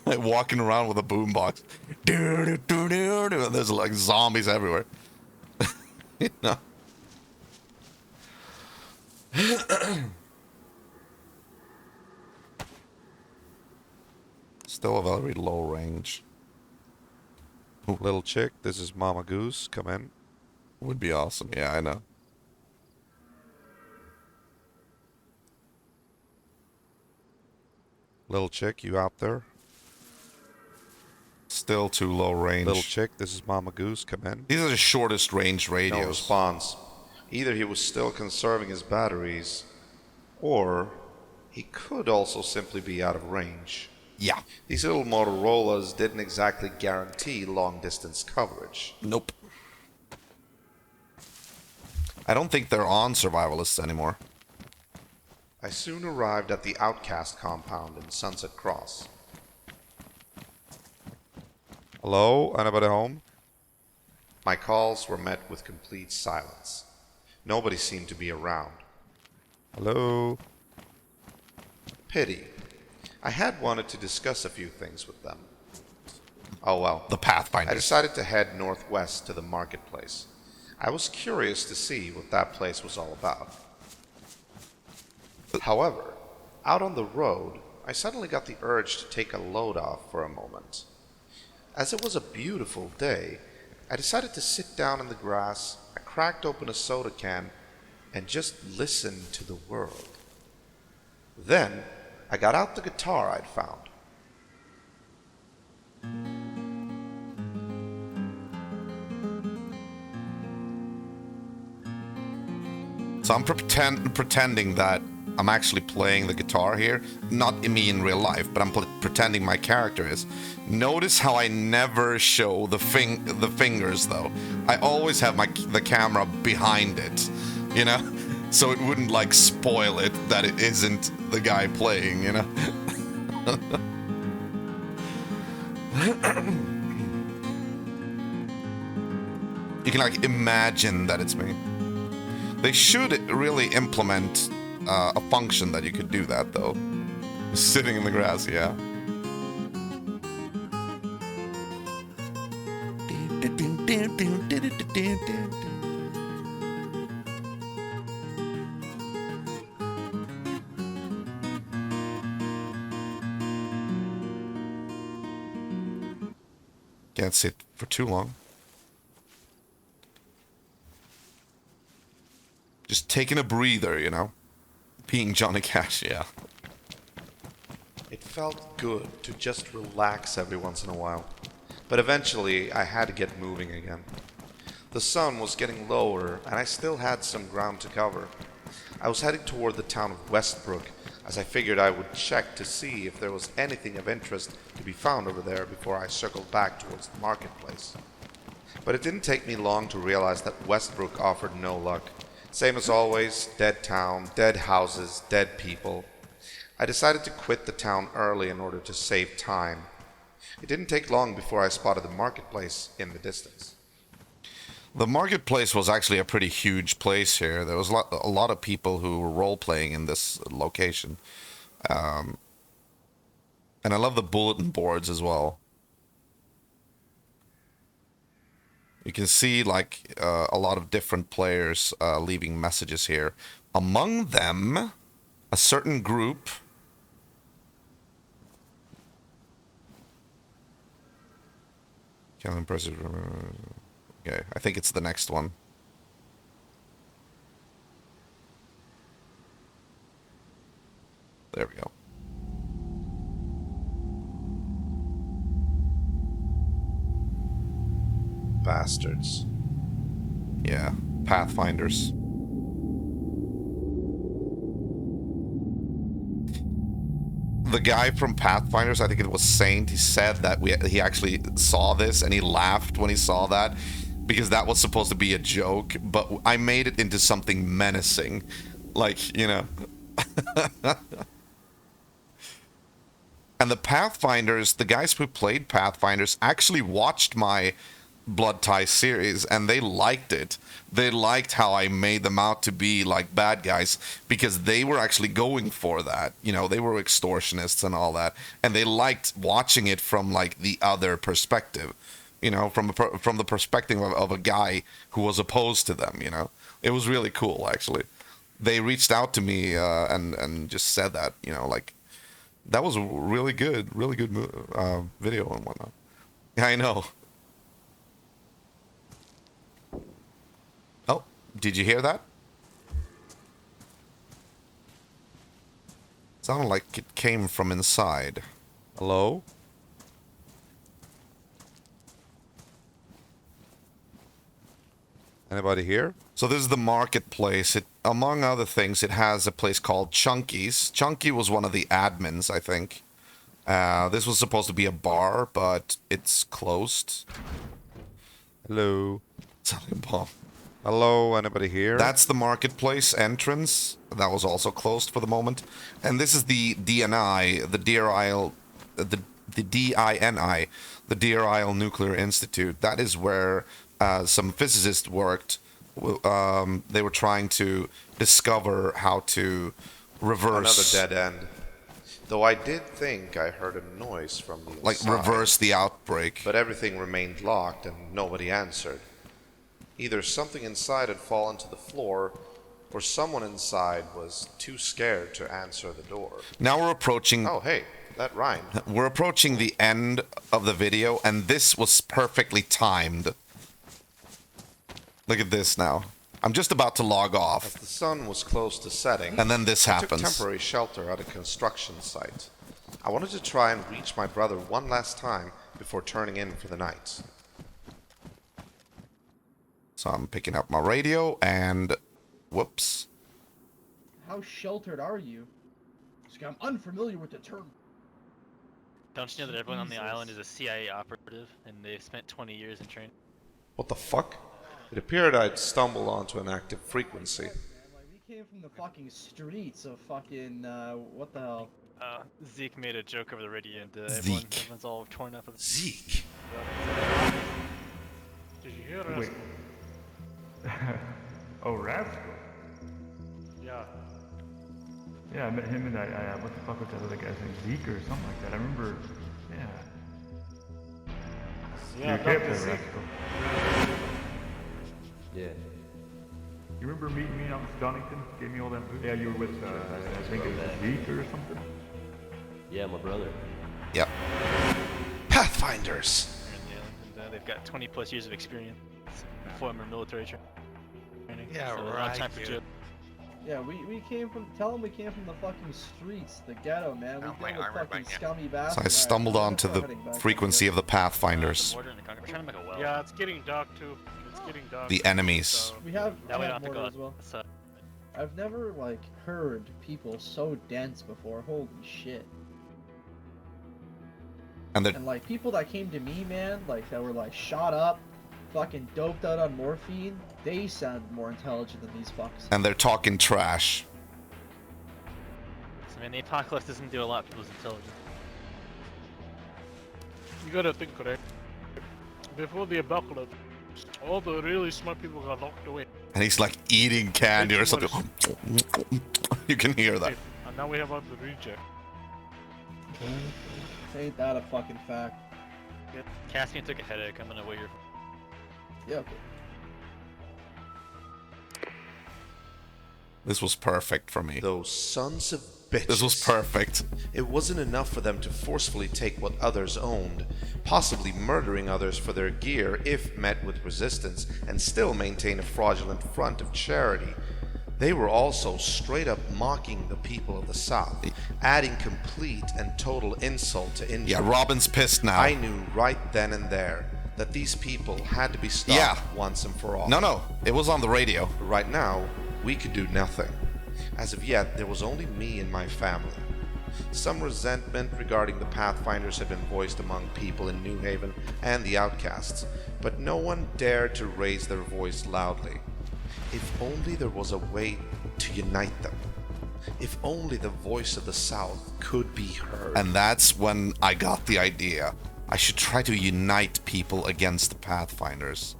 Like walking around with a boombox. There's like zombies everywhere. You know? Still a very low range. Ooh, little chick, this is Mama Goose. Come in. Would be awesome. Yeah, I know. Little chick, you out there? Still too low range. Little chick, this is Mama Goose. Come in. These are the shortest range No radios. response. Either he was still conserving his batteries, or he could also simply be out of range. Yeah. These little Motorola's didn't exactly guarantee long-distance coverage. Nope. I don't think they're on survivalists anymore. I soon arrived at the Outcast compound in Sunset Cross. Hello? Anybody home? My calls were met with complete silence. Nobody seemed to be around. Hello? Pity. I had wanted to discuss a few things with them. Oh well. The I Pathfinders. decided to head northwest to the marketplace. I was curious to see what that place was all about. However, out on the road, I suddenly got the urge to take a load off for a moment. As it was a beautiful day, I decided to sit down in the grass, I cracked open a soda can, and just listen to the world. Then, I got out the guitar I'd found. So I'm pretending that I'm actually playing the guitar here. Not me in real life, but I'm pretending my character is. Notice how I never show the fingers, though. I always have the camera behind it, you know? So it wouldn't, like, spoil it that it isn't the guy playing, you know? You can, like, imagine that it's me. They should really implement a function that you could do that, though. Sitting in the grass, yeah. Can't sit for too long. Just taking a breather, you know? Being Johnny Cash, yeah. It felt good to just relax every once in a while. But eventually, I had to get moving again. The sun was getting lower, and I still had some ground to cover. I was heading toward the town of Westbrook, as I figured I would check to see if there was anything of interest to be found over there before I circled back towards the marketplace. But it didn't take me long to realize that Westbrook offered no luck. Same as always, dead town, dead houses, dead people. I decided to quit the town early in order to save time. It didn't take long before I spotted the marketplace in the distance. The marketplace was actually a pretty huge place here. There was a lot of people who were role-playing in this location. And I love the bulletin boards as well. You can see, like, a lot of different players leaving messages here. Among them, a certain group. Can impressive. Okay, I think it's the next one. There we go. Bastards. Yeah, Pathfinders. The guy from Pathfinders, I think it was Saint, he said that he actually saw this and he laughed when he saw that because that was supposed to be a joke, but I made it into something menacing. Like, you know. And the Pathfinders, the guys who played Pathfinders actually watched my Blood Tie series and they liked it. They liked how I made them out to be like bad guys because they were actually going for that. You know, they were extortionists and all that, and they liked watching it from like the other perspective. You know, from the perspective of a guy who was opposed to them. You know, it was really cool actually. They reached out to me and just said that. You know, like that was a really good video and whatnot. Yeah, I know. Oh, did you hear that? Sounded like it came from inside. Hello? Anybody here? So this is the marketplace. It, among other things, it has a place called Chunky's. Chunky was one of the admins, I think. This was supposed to be a bar, but it's closed. Hello? Sounded like a bomb. Hello? Anybody here? That's the marketplace entrance. That was also closed for the moment. And this is the DNI, the Deer Isle, the DINI, the Deer Isle Nuclear Institute. That is where some physicists worked. They were trying to discover how to reverse... Another dead end. Though I did think I heard a noise from the inside. Like reverse the outbreak. But everything remained locked and nobody answered. Either something inside had fallen to the floor, or someone inside was too scared to answer the door. Now we're approaching... Oh, hey, that rhymed. We're approaching the end of the video, and this was perfectly timed. Look at this now. I'm just about to log As off, the sun was close to setting, and then this I took happens. temporary shelter at a construction site. I wanted to try and reach my brother one last time before turning in for the night. So I'm picking up my radio, and... Whoops. how sheltered are you? I'm unfamiliar with the term. Don't you know that everyone on the Jesus. island is a CIA operative, and they've spent 20 years in training? What the fuck? It appeared I'd stumbled onto an active frequency. Like, we came from the fucking streets of fucking, what the hell? Zeke made a joke over the radio, and Zeke. everyone's all torn up. Zeke. Did you hear Wait. Oh, Rascal. Yeah. Yeah, I met him and what the fuck was that other guy's name? Zeke or something like that. I remember, yeah. Yeah, You kept Dr. that Zeke. Rascal. Yeah. You remember meeting me out in Donington? Gave me all that food? Yeah, you were with, I think it was Zeke or something? Yeah, my brother. Yep. Pathfinders! They're in the island, and they've got 20 plus years of experience, former military training. Yeah, so a lot of right, time for dude. joke. Yeah, we came from, tell them we came from the fucking streets, the ghetto, man. We Oh, my deal with armor fucking back, yeah. scummy So bastards. I stumbled Alright, onto let's the start heading back. frequency of the Pathfinders. Border and the Conquer. We're trying to make a well. Yeah, it's getting dark too. It's getting dark. The enemies. So, We have, That I way we have don't have to mortar go as well. outside. I've never, like, heard people so dense before. Holy shit. And they're And, like, people that came to me, man, like, that were, like, shot up, fucking doped out on morphine, they sound more intelligent than these fucks. talking trash. So, I mean, the apocalypse doesn't do a lot for people's intelligence. you gotta think, correct? Before the apocalypse, all the really smart people got locked away. And he's like eating candy or something. You can hear that. And now we have all the reject. Ain't that a fucking fact? Caspian took a headache. I'm gonna wait here. Yeah, okay. This was perfect for me. Those sons of bitches. This was perfect. It wasn't enough for them to forcefully take what others owned, possibly murdering others for their gear if met with resistance, and still maintain a fraudulent front of charity. They were also straight up mocking the people of the South, adding complete and total insult to injury. Yeah, Robin's pissed now. I knew right then and there that these people had to be stopped Yeah. once and for all. No, it was on the radio. But right now, we could do nothing. As of yet, there was only me and my family. Some resentment regarding the Pathfinders had been voiced among people in New Haven and the outcasts, but no one dared to raise their voice loudly. If only there was a way to unite them. If only the voice of the South could be heard. And that's when I got the idea. I should try to unite people against the Pathfinders.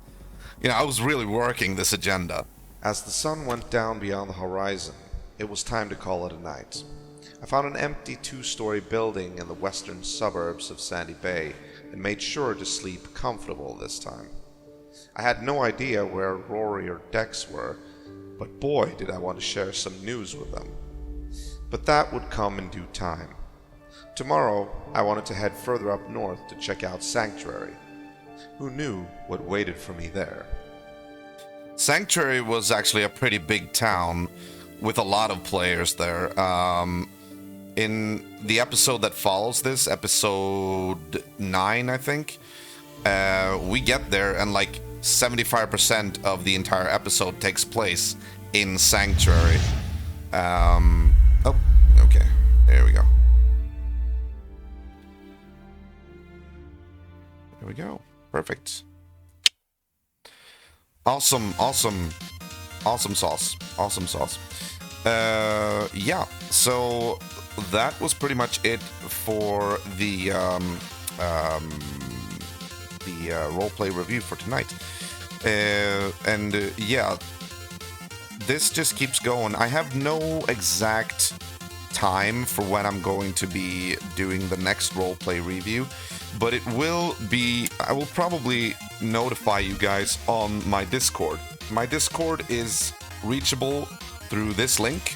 You know, I was really working this agenda. As the sun went down beyond the horizon, it was time to call it a night. I found an empty two-story building in the western suburbs of Sandy Bay and made sure to sleep comfortable this time. I had no idea where Rory or Dex were, but boy did I want to share some news with them. But that would come in due time. Tomorrow, I wanted to head further up north to check out Sanctuary. Who knew what waited for me there? Sanctuary was actually a pretty big town with a lot of players there. In the episode that follows this, episode 9, I think, we get there and like 75% of the entire episode takes place in Sanctuary. Oh, okay. There we go. There we go. Perfect. Awesome sauce. Yeah, so that was pretty much it for the roleplay review for tonight. Yeah, this just keeps going. I have no exact time for when I'm going to be doing the next roleplay review, but it will be, I will probably notify you guys on my Discord. My Discord is reachable through this link,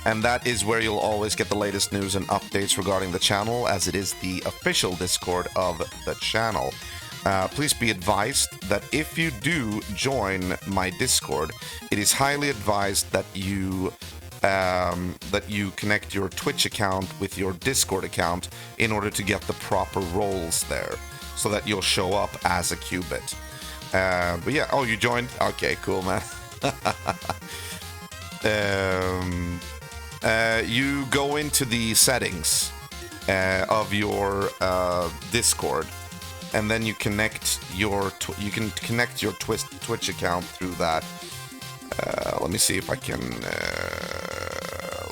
and that is where you'll always get the latest news and updates regarding the channel, as it is the official Discord of the channel. Please be advised that if you do join my Discord, it is highly advised that you connect your Twitch account with your Discord account in order to get the proper roles there, so that you'll show up as a qubit. But yeah, oh, you joined? Okay, cool, man. you go into the settings of your Discord, and then you connect your Twitch account through that. Let me see if I can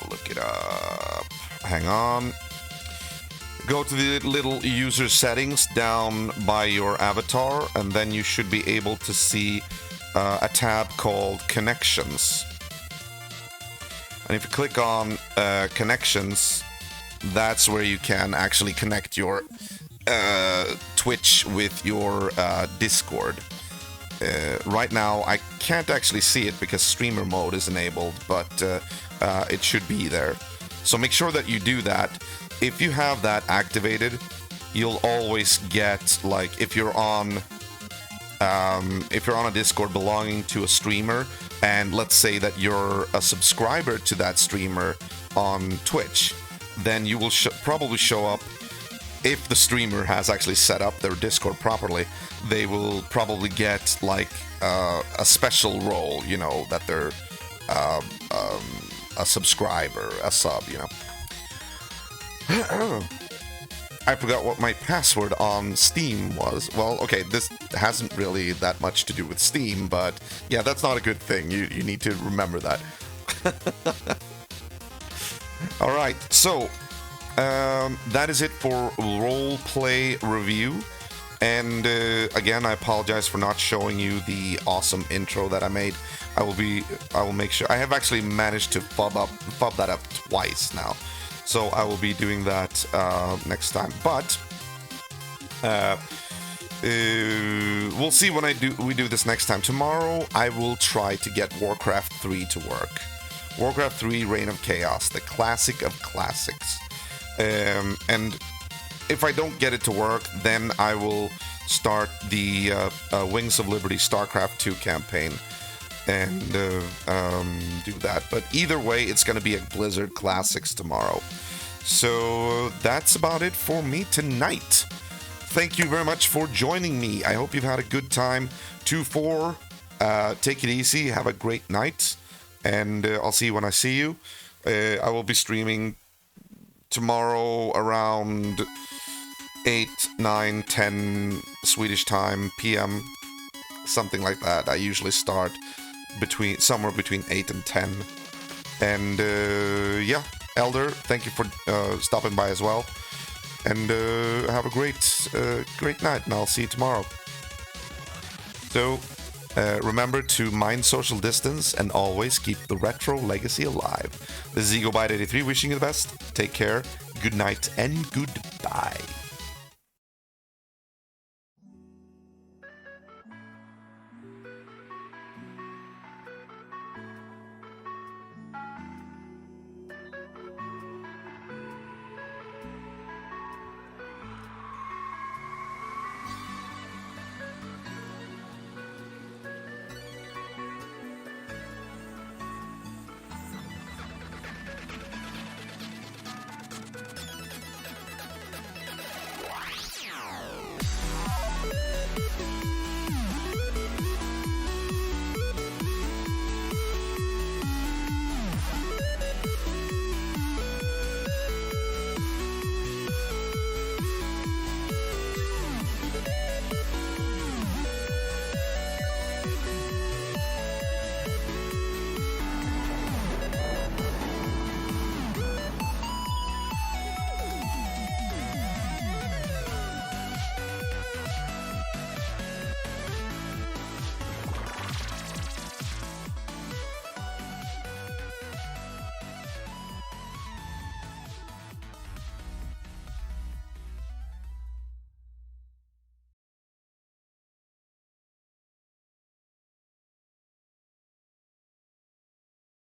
look it up. Hang on. Go to the little user settings down by your avatar, and then you should be able to see a tab called Connections. And if you click on Connections, that's where you can actually connect your Twitch with your Discord. Right now, I can't actually see it because streamer mode is enabled, but it should be there. So make sure that you do that. If you have that activated, you'll always get, like, if you're on a Discord belonging to a streamer, and let's say that you're a subscriber to that streamer on Twitch, then you will probably show up. If the streamer has actually set up their Discord properly, they will probably get like a special role, you know, that they're a subscriber, a sub, you know. I forgot what my password on Steam was. Well, okay, this hasn't really that much to do with Steam, but yeah, that's not a good thing. You need to remember that. All right, so that is it for roleplay review. And again, I apologize for not showing you the awesome intro that I made. I will make sure. I have actually managed to fob that up twice now, so I will be doing that next time. But we'll see when we do this next time. Tomorrow, I will try to get Warcraft 3 to work. Warcraft 3: Reign of Chaos, the classic of classics. And if I don't get it to work, then I will start the Wings of Liberty StarCraft 2 campaign and do that. But either way, it's going to be a Blizzard Classics tomorrow. So that's about it for me tonight. Thank you very much for joining me. I hope you've had a good time. 2-4. Take it easy. Have a great night. And I'll see you when I see you. I will be streaming tomorrow around 8, 9, 10 Swedish time PM, something like that. I usually start somewhere between 8 and 10. And yeah, Elder, thank you for stopping by as well. And have a great night, and I'll see you tomorrow. So remember to mind social distance and always keep the retro legacy alive. This is EagleBite83 wishing you the best. Take care, good night, and goodbye.